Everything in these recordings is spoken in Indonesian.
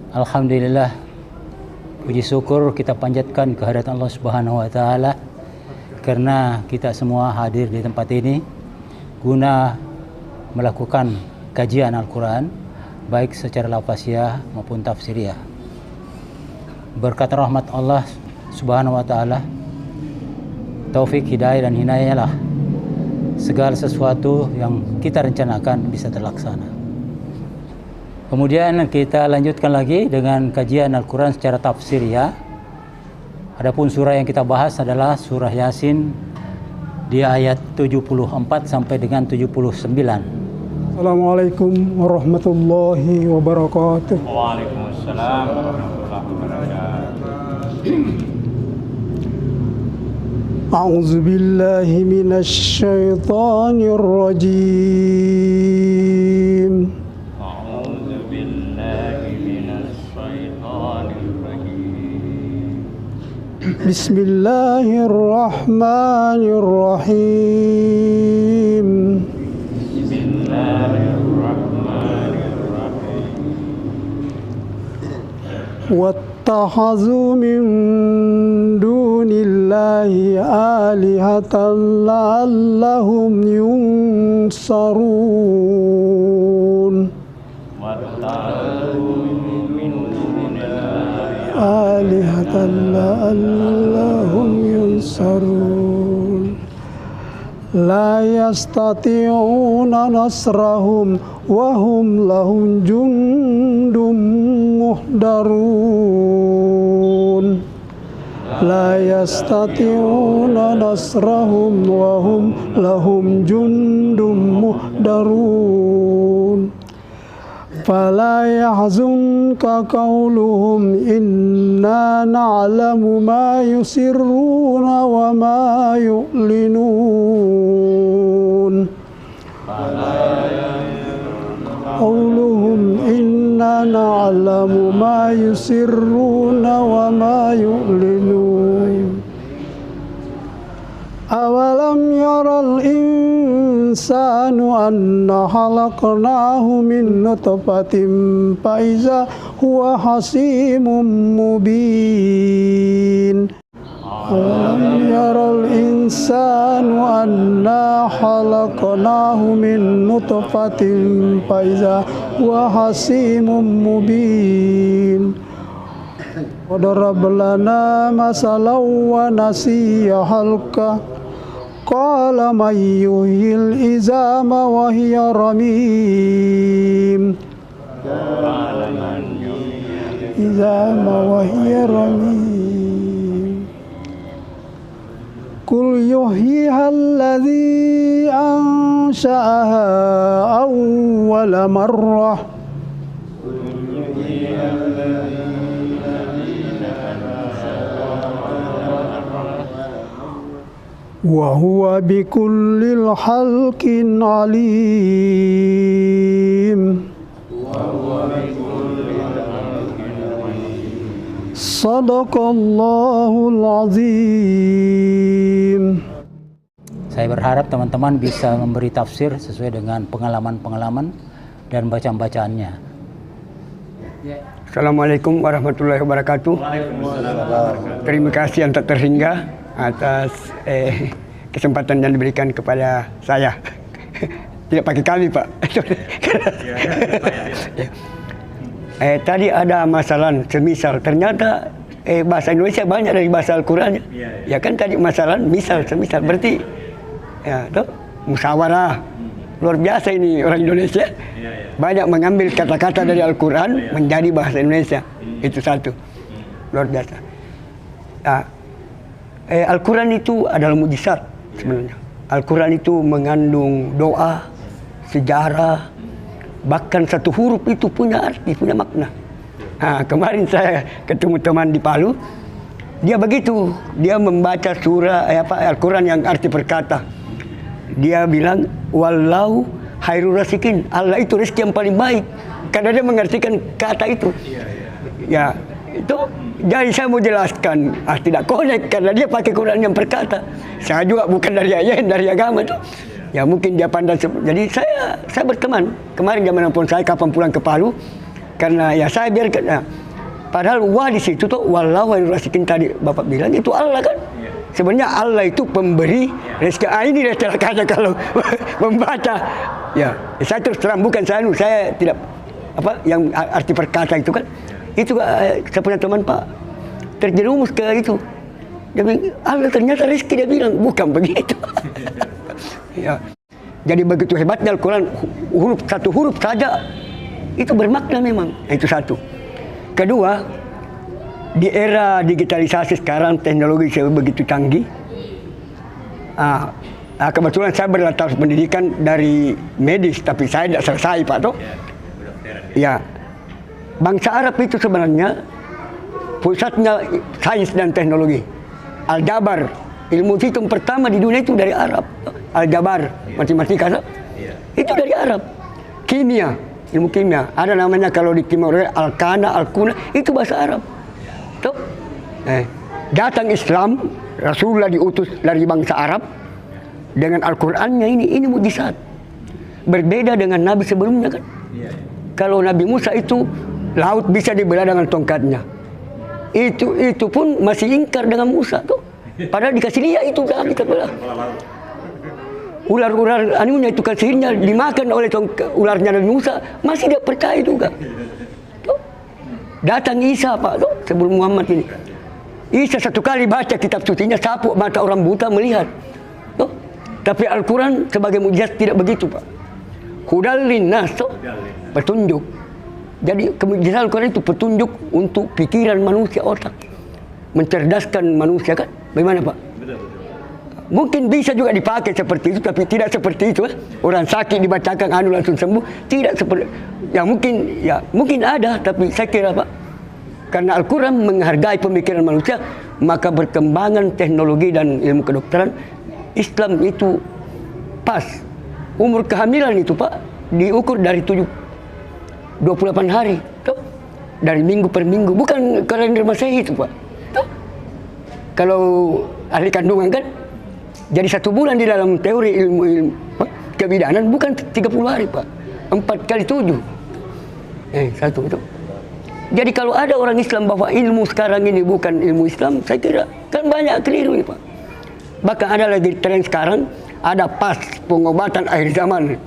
Alhamdulillah, puji syukur kita panjatkan kehadirat Allah Subhanahu wa taala karena kita semua hadir di tempat ini guna melakukan kajian Al-Qur'an baik secara lafaziyah maupun tafsiriyah. Berkat rahmat Allah Subhanahu wa taala, taufik, hidayah dan hinayahlah segala sesuatu yang kita rencanakan bisa terlaksana. Kemudian kita lanjutkan lagi dengan kajian Al-Quran secara tafsiriyah. Adapun surah yang kita bahas adalah surah Yasin di ayat 74 sampai dengan 79. Assalamualaikum warahmatullahi wabarakatuh. Waalaikumsalam warahmatullahi wabarakatuh. A'udzu billahi minasy syaithanir rajim. Bismillahirrahmanirrahim. Wattakhadhu min dunillahi alihatan la'allahum yunsarun. Alihatan la'allahum yunsarun. La yastati'una nasrahum wa hum lahum jundum muhdarun. La yastati'una nasrahum wa hum lahum jundum muhdarun. Fala yahzunka qawluhum inna na'lamu ma yusirruna wa ma yu'linun. Qawluhum inna na'lamu ma yusirruna wa ma yu'linun. Awalam yaral insanu anna khalaqnahu min nutfatin fa iza huwa hasimun mubin. Awalam yaral insanu anna khalaqnahu min nutfatin fa iza huwa hasimun mubin. Wadarab lana masalan wa nasiya halqa qala man yuhyil izama wa hiya ramim. Izama wa hiya ramim. Qul yuhyiha alladhi ansha'aha awwala marrah. Wa huwa bikullil khalqin alim. Sadaqallahul azim. Saya berharap teman-teman bisa memberi tafsir sesuai dengan pengalaman-pengalaman dan bacaan-bacaannya. Assalamualaikum warahmatullahi wabarakatuh. Terima kasih yang tak terhingga atas kesempatan yang diberikan kepada saya. Tidak pakai kami, Pak. Tadi ada masalah semisal, ternyata bahasa Indonesia banyak dari bahasa Al-Quran. Ya kan tadi masalah misal, semisal, berarti ya toh musyawarah. Luar biasa ini orang Indonesia. Banyak mengambil kata-kata dari Al-Quran menjadi bahasa Indonesia. Itu satu. Luar biasa. Al-Quran itu adalah mujizat sebenarnya. Al-Quran itu mengandung doa, sejarah, bahkan satu huruf itu punya arti, punya makna. Kemarin saya ketemu teman di Palu, dia begitu, dia membaca surah Al-Quran yang arti perkata. Dia bilang, wallahu khairur rasikin, Allah itu rezeki yang paling baik. Karena dia mengartikan kata itu. Ya, itu. Jadi saya mau jelaskan, tidak connect karena dia pakai Quran yang perkata. Saya juga bukan dari ayat, dari agama tuh. Ya mungkin dia pandang. Jadi saya berteman. Kemarin zaman pun saya kapan pulang ke Palu, Karena ya saya biarkan. Nah, padahal wah di situ tuh wallahu khairur razikin tadi Bapak bilang itu Allah kan. Sebenarnya Allah itu pemberi rezeki. Ini dia celakanya kalau membaca. Ya, saya terus terang bukan saya tidak apa yang arti perkata itu kan. Itu saya punya teman Pak terjerumus ke itu. Dia bilang, Allah ternyata rezeki, dia bilang bukan begitu. Ya. Jadi begitu hebatnya Al-Quran, satu huruf saja itu bermakna memang. Itu satu. Kedua, di era digitalisasi sekarang teknologi begitu canggih. Kebetulan saya berlatar pendidikan dari medis, tapi saya tidak selesai Pak toh. Ya, bangsa Arab itu sebenarnya pusatnya sains dan teknologi. Al-Jabar, ilmu hitung pertama di dunia itu dari Arab. Al-Jabar, matematika itu dari Arab. Kimia, ilmu kimia, ada namanya kalau di kimia Al-Kana, Al-Kuna, itu bahasa Arab. Tuh. Datang Islam, Rasulullah diutus dari bangsa Arab dengan Al-Qur'annya ini mukjizat. Berbeda dengan nabi sebelumnya kan. Kalau Nabi Musa itu laut bisa dibelah dengan tongkatnya. Itu pun masih ingkar dengan Musa tuh. Padahal dikasih lihat itu dah kita belah. Ular-ular anunya itu kasihnya dimakan oleh ularnya Nabi Musa, masih dia percaya juga. Tuh. Datang Isa Pak tuh sebelum Muhammad ini. Isa satu kali baca kitab sucinya sapu mata orang buta melihat. Tuh. Tapi Al-Quran sebagai mukjizat tidak begitu Pak. Hudal linnas tuh petunjuk. Jadi kemujizatan Al-Quran itu petunjuk untuk pikiran manusia, otak. Mencerdaskan manusia kan? Bagaimana Pak? Mungkin bisa juga dipakai seperti itu, tapi tidak seperti itu. Orang sakit dibacakan langsung sembuh. Tidak seperti, ya mungkin ada, tapi saya kira Pak, karena Al-Quran menghargai pemikiran manusia, maka perkembangan teknologi dan ilmu kedokteran, Islam itu pas. Umur kehamilan itu Pak, diukur dari 28 hari. Tuh. Dari minggu per minggu, bukan kalender Masehi itu Pak. Tuh. Kalau ahli kandungan kan, jadi 1 bulan di dalam teori ilmu kebidanan bukan 30 hari Pak, 4 kali 7. Satu itu. Jadi kalau ada orang Islam bahwa ilmu sekarang ini bukan ilmu Islam, saya kira kan banyak keliru ini Pak. Bahkan ada lagi tren sekarang, ada pas pengobatan akhir zaman.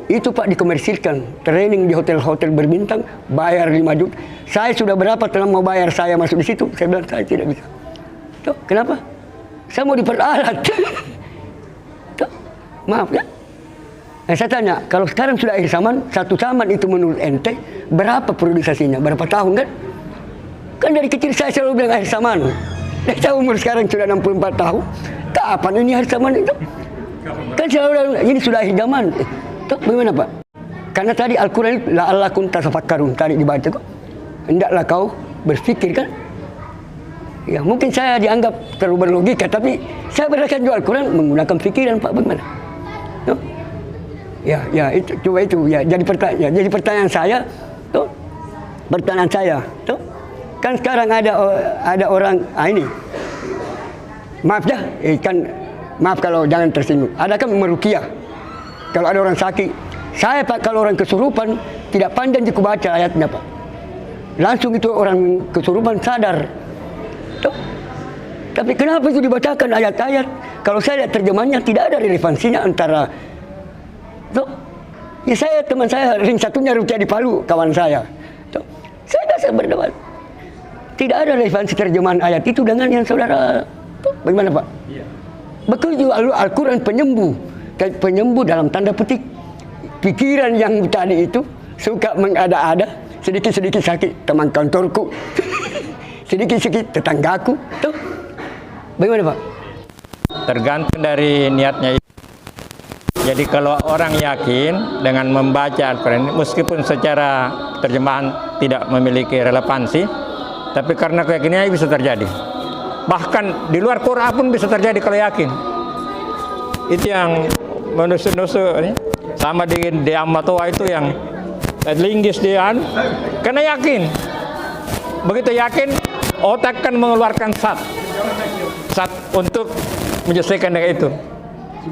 Itu Pak dikomersilkan, training di hotel-hotel berbintang, bayar 5 juta. Saya sudah berapa telah mau bayar saya masuk di situ? Saya bilang saya tidak bisa. Tuh, kenapa? Saya mau diperalat. Tuh, maaf ya. Saya tanya, kalau sekarang sudah akhir zaman, 1 zaman itu menurut ente, berapa periodisasinya? Berapa tahun kan? Kan dari kecil saya selalu bilang akhir zaman. Dan saya umur sekarang sudah 64 tahun. Kapan ini akhir zaman itu? Kan selalu bilang, ini sudah akhir zaman. Tuh, bagaimana Pak? Karena tadi Al-Quran itu la'allakum tatafakkarun, tadi dibaca kok. Hendaklah kau berpikir kan? Ya mungkin saya dianggap terlalu berlogika, tapi saya berdasarkan juga Al-Quran menggunakan pikiran Pak, bagaimana? Tuh. Ya itu coba itu ya jadi pertanyaan saya tuh. Pertanyaan saya tuh. Kan sekarang ada orang ini. Maaf dah, maaf kalau jangan tersinggung. Ada kan meruqyah. Kalau ada orang sakit, saya Pak kalau orang kesurupan tidak panjang baca ayatnya Pak. Langsung itu orang kesurupan sadar. Tuh. Tapi kenapa itu dibacakan ayat-ayat? Kalau saya lihat terjemahannya tidak ada relevansinya antara. Tuh. Ya saya teman saya ring satunya ruqyah di Palu, kawan saya. Tuh. Saya biasa berdebat. Tidak ada relevansi terjemahan ayat itu dengan yang saudara. Tuh. Bagaimana Pak? Iya. Begitu Al-Quran penyembuh dalam tanda petik. Pikiran yang tadi itu suka mengada-ada, sedikit-sedikit sakit teman kantorku, sedikit-sedikit tetanggaku. Tuh. Bagaimana Pak? Tergantung dari niatnya. Jadi kalau orang yakin dengan membaca Al-Quran, meskipun secara terjemahan tidak memiliki relevansi, tapi karena keyakinannya bisa terjadi. Bahkan di luar Quran pun bisa terjadi kalau yakin. Itu yang menusuk-nusuk sama di Amatoa itu yang linggis dia karena yakin. Begitu yakin, otak kan mengeluarkan zat untuk menyesuaikan dengan itu.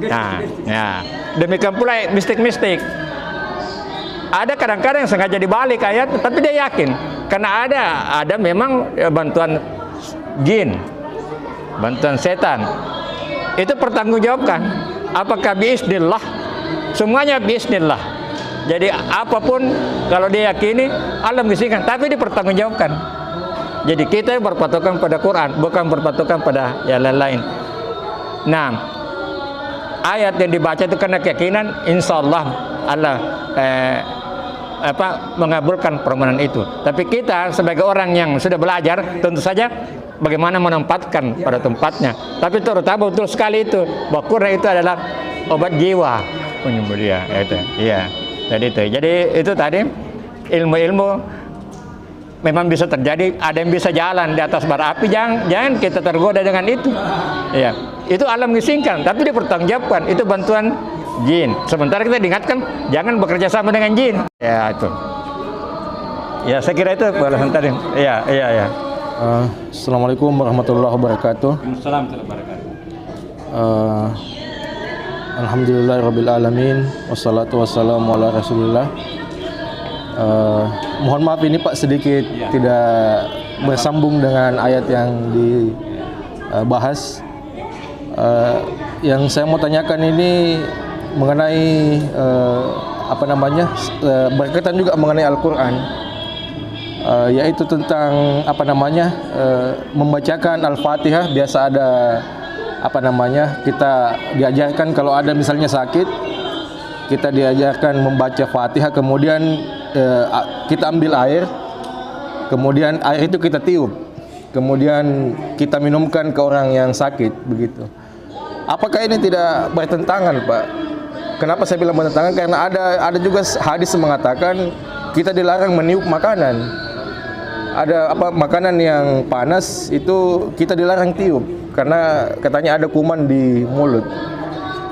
Nah, ya. Demikian pula mistik-mistik. Ada kadang-kadang yang sengaja dibalik ayat, tapi dia yakin karena ada memang bantuan jin, bantuan setan. Itu pertanggungjawabkan. Apakah biiznillah? Semuanya biiznillah. Jadi apapun kalau dia yakini Allah mengizinkan, tapi dipertanggungjawabkan. Jadi kita berpatokan pada Quran, bukan berpatokan pada yang lain-lain. Nah, ayat yang dibaca itu karena keyakinan, insya Allah Allah mengabulkan permohonan itu. Tapi kita sebagai orang yang sudah belajar, tentu saja bagaimana menempatkan pada tempatnya. Tapi terutama betul sekali itu bahwa Quran itu adalah obat jiwa penyembuh dia. Itu, iya. Jadi itu tadi ilmu-ilmu memang bisa terjadi. Ada yang bisa jalan di atas bara api. Jangan kita tergoda dengan itu. Iya. Itu Allah mengizinkan, tapi dipertanggungjawabkan. Itu bantuan jin. Sementara kita diingatkan jangan bekerja sama dengan jin. Ya itu. Ya saya kira itu penjelasan tadi. Iya. Assalamualaikum warahmatullahi wabarakatuh. Assalamualaikum warahmatullahi wabarakatuh. Alhamdulillahirabbil alamin wassalatu wassalamu ala Rasulillah. Mohon maaf ini Pak sedikit tidak bersambung dengan ayat yang dibahas. Yang saya mau tanyakan ini mengenai berkaitan juga mengenai Al-Qur'an. Yaitu tentang membacakan Al-Fatihah. Biasa ada kita diajarkan kalau ada misalnya sakit, kita diajarkan membaca Fatihah, kemudian kita ambil air, kemudian air itu kita tiup, kemudian kita minumkan ke orang yang sakit, begitu. Apakah ini tidak bertentangan, Pak? Kenapa saya bilang bertentangan? Karena ada juga hadis mengatakan kita dilarang meniup makanan. Ada makanan yang panas itu kita dilarang tiup karena katanya ada kuman di mulut.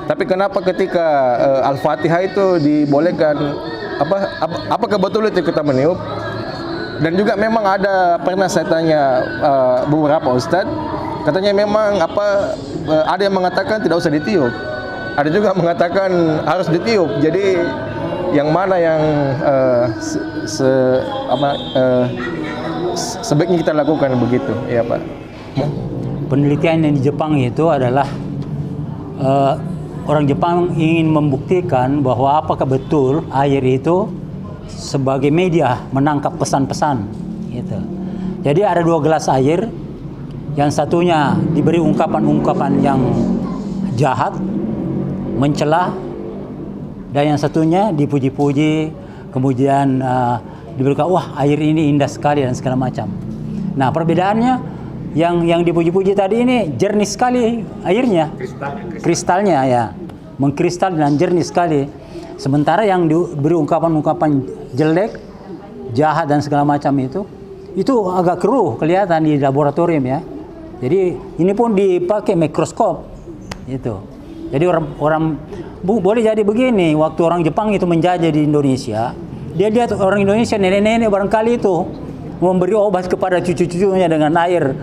Tapi kenapa ketika Al-Fatihah itu dibolehkan? Apakah betul itu kita meniup? Dan juga memang pernah saya tanya beberapa ustadz, katanya memang ada yang mengatakan tidak usah ditiup, ada juga mengatakan harus ditiup. Jadi yang mana yang sebaiknya kita lakukan begitu, ya Pak? Penelitian yang di Jepang itu adalah orang Jepang ingin membuktikan bahwa apakah betul air itu sebagai media menangkap pesan-pesan, gitu. Jadi ada 2 gelas air, yang satunya diberi ungkapan-ungkapan yang jahat, mencela, dan yang satunya dipuji-puji, kemudian diberikan, wah air ini indah sekali dan segala macam. Nah perbedaannya yang dipuji-puji tadi ini jernih sekali airnya, kristalnya ya, mengkristal dan jernih sekali. Sementara yang diberi ungkapan-ungkapan jelek, jahat dan segala macam itu agak keruh kelihatan di laboratorium ya. Jadi ini pun dipakai mikroskop itu. Jadi orang boleh jadi begini, waktu orang Jepang itu menjajah di Indonesia, dia lihat orang Indonesia nenek-nenek barangkali itu memberi obat kepada cucu-cucunya dengan air